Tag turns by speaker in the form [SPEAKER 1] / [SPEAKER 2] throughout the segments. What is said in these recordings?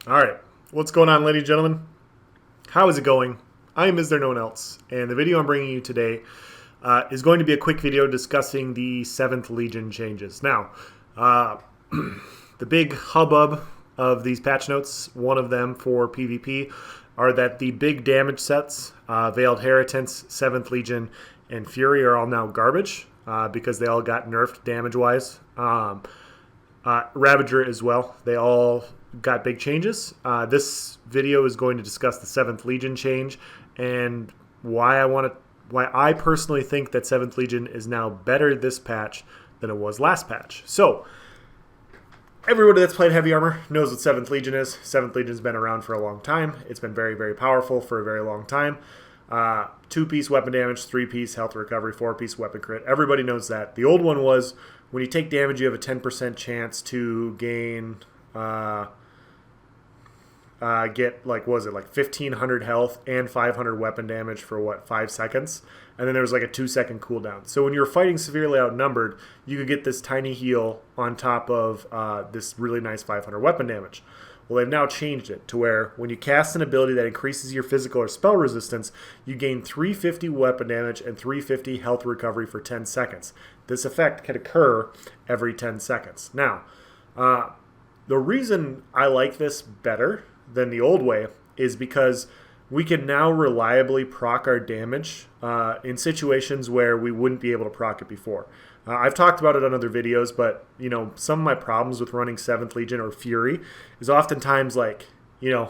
[SPEAKER 1] All right, what's going on, ladies and gentlemen? How is it going? I am Is There No One Else, and the video I'm bringing you today is going to be a quick video discussing the 7th Legion changes. Now, the big hubbub of these patch notes, one of them for PvP, are that the big damage sets, Veiled Heritance, 7th Legion, and Fury are all now garbage because they all got nerfed damage-wise. Ravager as well. They all got big changes. This video is going to discuss the 7th Legion change and why I personally think that 7th Legion is now better this patch than it was last patch. So, everybody that's played Heavy Armor knows what 7th Legion is. 7th Legion's been around for a long time. It's been very, very powerful for a very long time. 2-piece weapon damage, 3-piece health recovery, 4-piece weapon crit. Everybody knows that. The old one was when you take damage, you have a 10% chance to gain, get like, what was it, like 1500 health and 500 weapon damage for what, 5 seconds? And then there was like a 2-second cooldown. So when you're fighting severely outnumbered, you could get this tiny heal on top of this really nice 500 weapon damage. Well, they've now changed it to where when you cast an ability that increases your physical or spell resistance, you gain 350 weapon damage and 350 health recovery for 10 seconds. This effect can occur every 10 seconds. Now, the reason I like this better than the old way is because we can now reliably proc our damage in situations where we wouldn't be able to proc it before. I've talked about it on other videos, but some of my problems with running 7th Legion or Fury is oftentimes like, you'll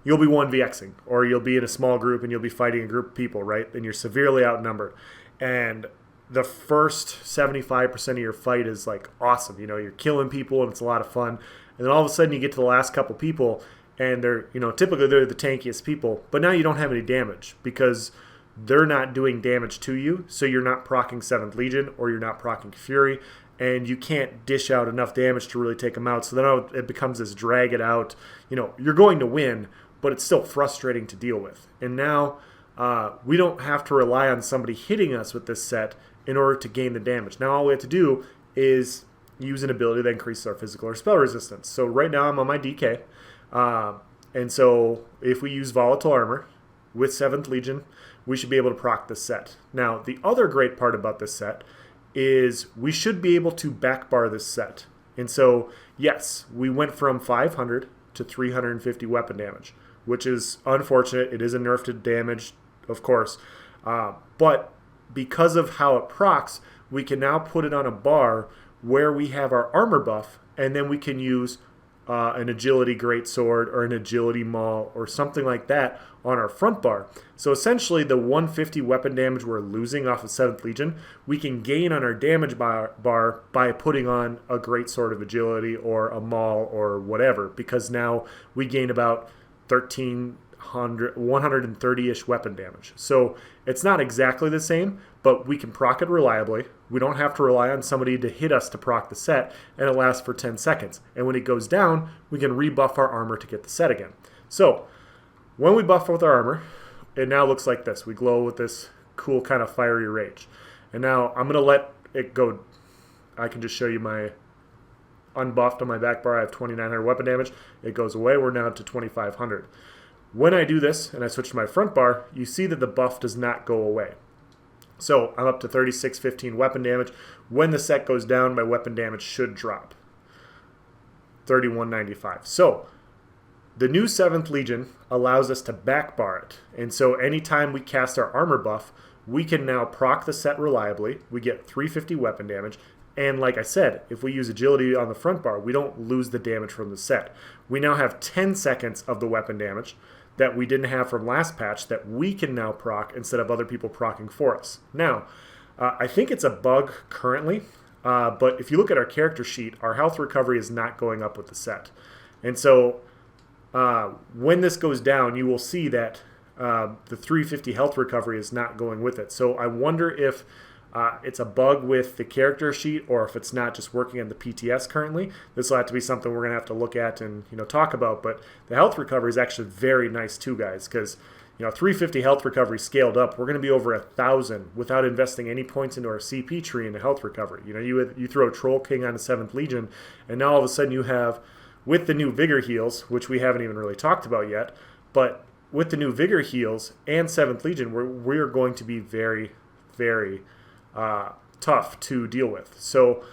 [SPEAKER 1] be 1vxing, or you'll be in a small group and you'll be fighting a group of people, right? And you're severely outnumbered. And the first 75% of your fight is like awesome. You're killing people and it's a lot of fun. And then all of a sudden you get to the last couple people and they're, typically they're the tankiest people, but now you don't have any damage because they're not doing damage to you, so you're not proccing 7th Legion or you're not proccing Fury, and you can't dish out enough damage to really take them out. So then it becomes this drag it out. You're going to win, but it's still frustrating to deal with. And now we don't have to rely on somebody hitting us with this set in order to gain the damage. Now all we have to do is use an ability that increases our physical or spell resistance. So right now I'm on my DK, and so if we use Volatile Armor with 7th Legion, we should be able to proc this set. Now, the other great part about this set is we should be able to backbar this set. And so, yes, we went from 500 to 350 weapon damage, which is unfortunate. It is a nerfed damage, of course. But because of how it procs, we can now put it on a bar where we have our armor buff, and then we can use an agility greatsword or an agility maul or something like that on our front bar. So essentially the 150 weapon damage we're losing off of 7th Legion, we can gain on our damage bar by putting on a greatsword of agility or a maul or whatever, because now we gain about 130-ish weapon damage. So it's not exactly the same, but we can proc it reliably. We don't have to rely on somebody to hit us to proc the set, and it lasts for 10 seconds. And when it goes down, we can rebuff our armor to get the set again. So when we buff with our armor, it now looks like this. We glow with this cool kind of fiery rage. And now I'm going to let it go. I can just show you my unbuffed on my back bar. I have 2,900 weapon damage. It goes away. We're now to 2,500. When I do this and I switch to my front bar, you see that the buff does not go away. So I'm up to 3615 weapon damage. When the set goes down, my weapon damage should drop. 3195. So the new 7th Legion allows us to backbar it. And so anytime we cast our armor buff, we can now proc the set reliably. We get 350 weapon damage. And like I said, if we use agility on the front bar, we don't lose the damage from the set. We now have 10 seconds of the weapon damage that we didn't have from last patch that we can now proc instead of other people procking for us. Now, I think it's a bug currently, but if you look at our character sheet, our health recovery is not going up with the set. And so when this goes down, you will see that the 350 health recovery is not going with it. So I wonder if it's a bug with the character sheet, or if it's not just working on the PTS currently. This will have to be something we're going to have to look at and talk about. But the health recovery is actually very nice too, guys, because 350 health recovery scaled up, we're going to be over 1,000 without investing any points into our CP tree into health recovery. You throw Troll King on the 7th Legion, and now all of a sudden you have with the new Vigor heals, which we haven't even really talked about yet, but with the new Vigor heals and 7th Legion, we're going to be very, very tough to deal with. So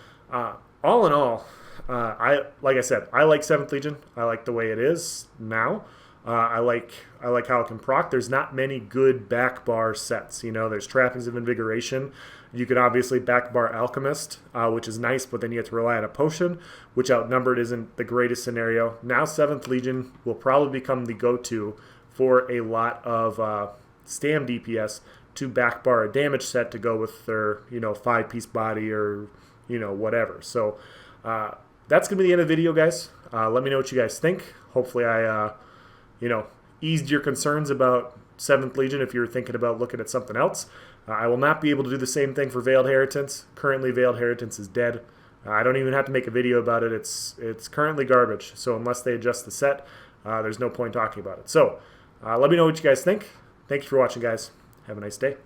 [SPEAKER 1] all in all, like I said, I like 7th Legion. I like the way it is now. I like how it can proc. There's not many good back bar sets. You know, there's Trappings of Invigoration. You could obviously back bar Alchemist, which is nice, but then you have to rely on a potion, which outnumbered isn't the greatest scenario. Now 7th Legion will probably become the go-to for a lot of Stam DPS to back bar a damage set to go with their, 5-piece body or, whatever. So that's going to be the end of the video, guys. Let me know what you guys think. Hopefully I eased your concerns about 7th Legion if you're thinking about looking at something else. I will not be able to do the same thing for Veiled Heritance. Currently, Veiled Heritance is dead. I don't even have to make a video about it. It's currently garbage. So unless they adjust the set, there's no point talking about it. So let me know what you guys think. Thank you for watching, guys. Have a nice day.